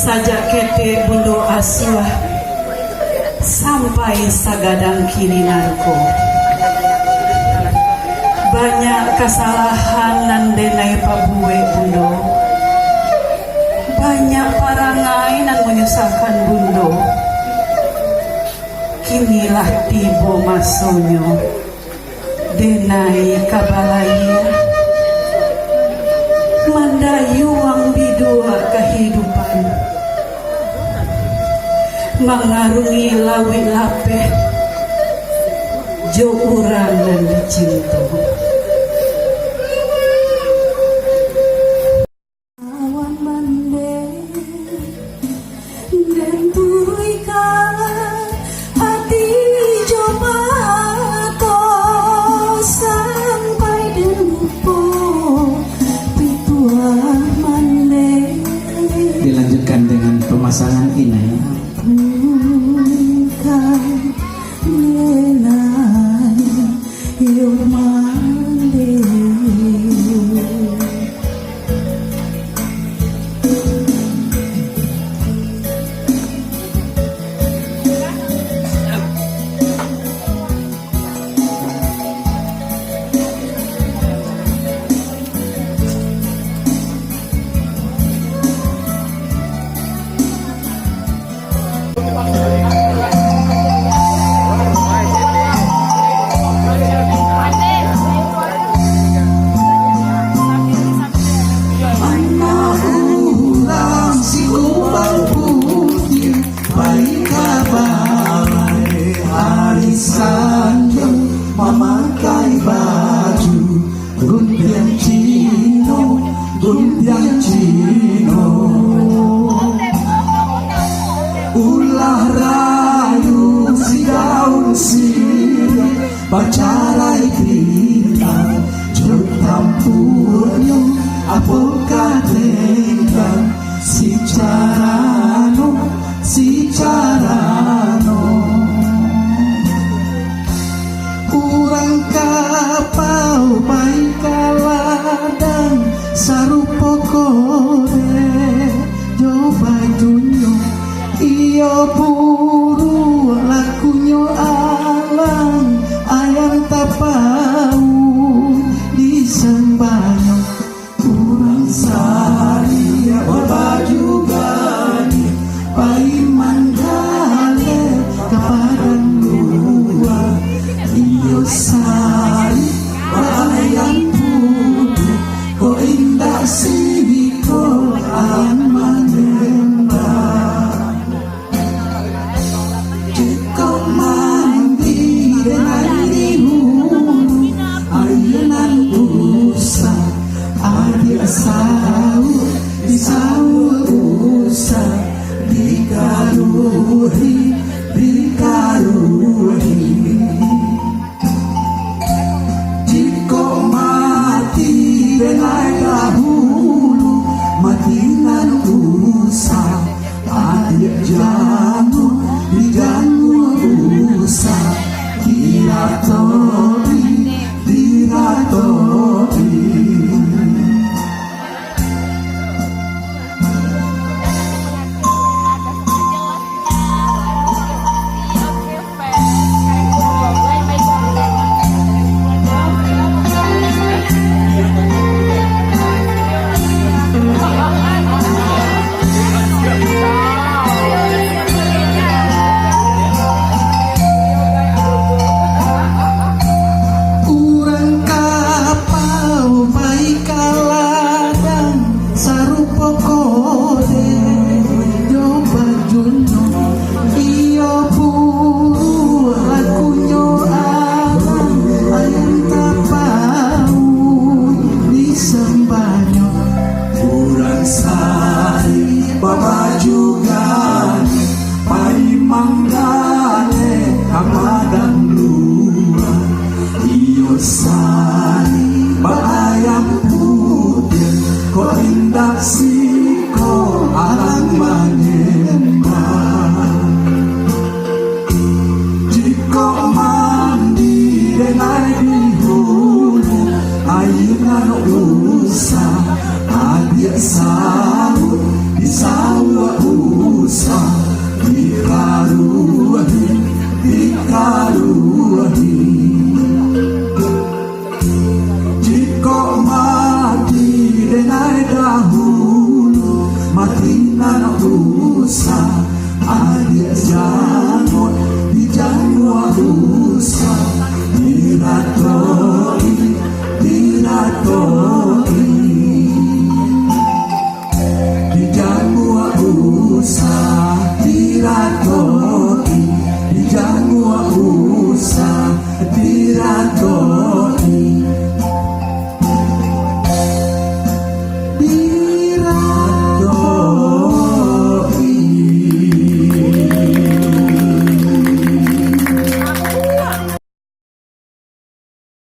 Sajak kete bundo asuh sampai sagadang kininanku. Banyak kesalahan nan denai pabuwe bundo. Banyak parangai nan menyusahkan bundo. Kinilah tibo masonyo denai kabalaya mandayuang bidua kehidupan mengarungi lawi lapeh jo urang dan dicinta. Awan mande dan tuikan hati coba to sampai denupo pitua mande. Dilanjutkan dengan pemasangan ini. Memakai baju guntiang Cino, ulah rayu si daun sirih bacarai kita jod tampurnya apakah tenggang si carano kurang kapau baik kaladang sarupo kore coba dunyo iyo buru lakunyo alang ayam tapau di sembanyo kurang sari baju gani paiman gale kepadang dua iyo sari bayang putih ko indah sibiko alam menembak jika mandi dengan dihulu ayunan usah adik sahur usah dikaruhi jika mati dengan dahulu matinan usah adik jamu diganggu usah diratori Siko alang menyembah jika mandi dengan dihulu ayunan usah adik sahur di sawah ngano rusa adik jauh